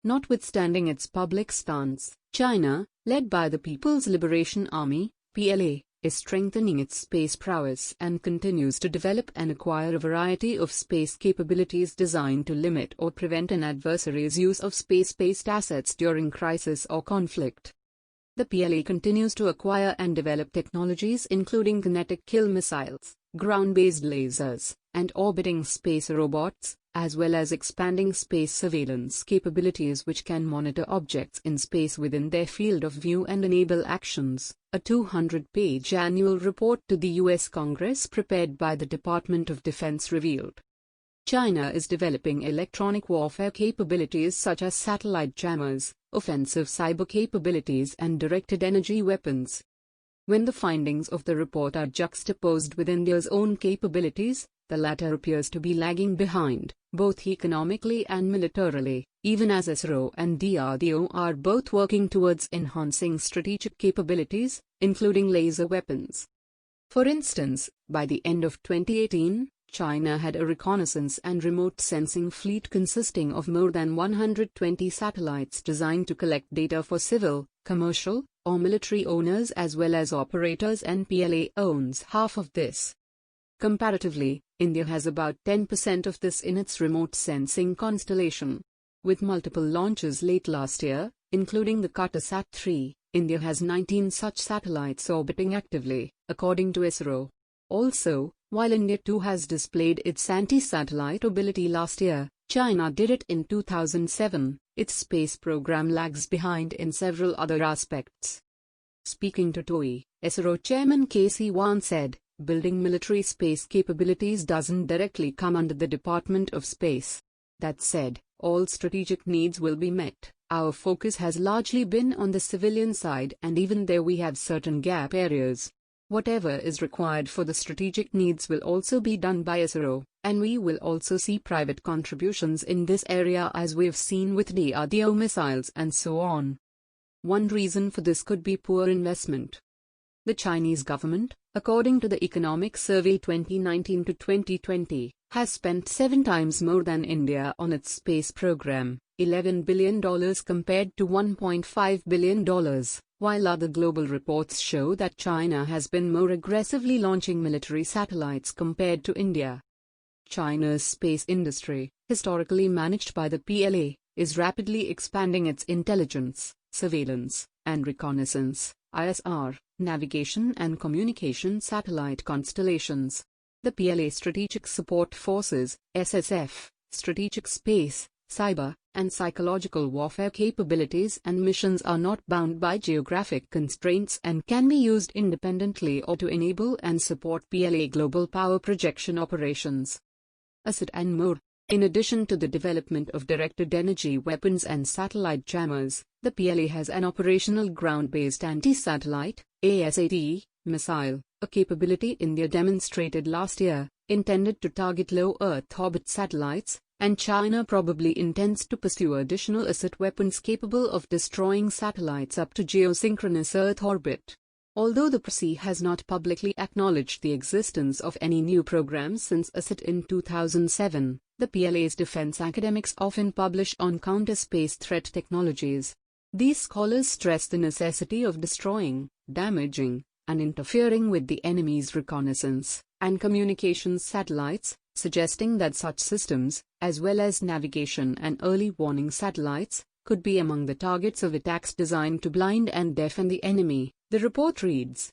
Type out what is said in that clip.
Notwithstanding its public stance, China, led by the People's Liberation Army, PLA, is strengthening its space prowess and continues to develop and acquire a variety of space capabilities designed to limit or prevent an adversary's use of space-based assets during crisis or conflict. The PLA continues to acquire and develop technologies including kinetic kill missiles, ground-based lasers, and orbiting space robots, as well as expanding space surveillance capabilities which can monitor objects in space within their field of view and enable actions, a 200-page annual report to the U.S. Congress prepared by the Department of Defense revealed. China is developing electronic warfare capabilities such as satellite jammers, offensive cyber capabilities and directed energy weapons. When the findings of the report are juxtaposed with India's own capabilities, the latter appears to be lagging behind, both economically and militarily, even as ISRO and DRDO are both working towards enhancing strategic capabilities, including laser weapons. For instance, by the end of 2018, China had a reconnaissance and remote sensing fleet consisting of more than 120 satellites designed to collect data for civil, commercial, or military owners as well as operators, and PLA owns half of this. Comparatively, India has about 10% of this in its remote sensing constellation. With multiple launches late last year, including the Cartosat-3, India has 19 such satellites orbiting actively, according to ISRO. Also, while India too has displayed its anti-satellite ability last year, China did it in 2007, its space program lags behind in several other aspects. Speaking to TOI, ISRO Chairman K Sivan said, "Building military space capabilities doesn't directly come under the Department of Space. That said, all strategic needs will be met. Our focus has largely been on the civilian side, and even there we have certain gap areas. Whatever is required for the strategic needs will also be done by ISRO, and we will also see private contributions in this area as we've seen with DRDO missiles and so on." One reason for this could be poor investment. The Chinese government, according to the Economic Survey 2019 to 2020, has spent 7 times more than India on its space program, $11 billion compared to $1.5 billion, while other global reports show that China has been more aggressively launching military satellites compared to India. China's space industry, historically managed by the PLA, is rapidly expanding its intelligence, surveillance, and reconnaissance (ISR), navigation and communication satellite constellations. The PLA Strategic Support Forces, SSF, strategic space, cyber, and psychological warfare capabilities and missions are not bound by geographic constraints and can be used independently or to enable and support PLA global power projection operations. ASAT and more. In addition to the development of directed energy weapons and satellite jammers, the PLA has an operational ground-based anti-satellite (ASAT) missile, a capability India demonstrated last year, intended to target low Earth orbit satellites, and China probably intends to pursue additional ASAT weapons capable of destroying satellites up to geosynchronous Earth orbit. Although the PRC has not publicly acknowledged the existence of any new programs since ASAT in 2007, the PLA's defense academics often publish on counter-space threat technologies. These scholars stress the necessity of destroying, damaging, and interfering with the enemy's reconnaissance and communications satellites, suggesting that such systems, as well as navigation and early warning satellites, could be among the targets of attacks designed to blind and deafen the enemy. The report reads,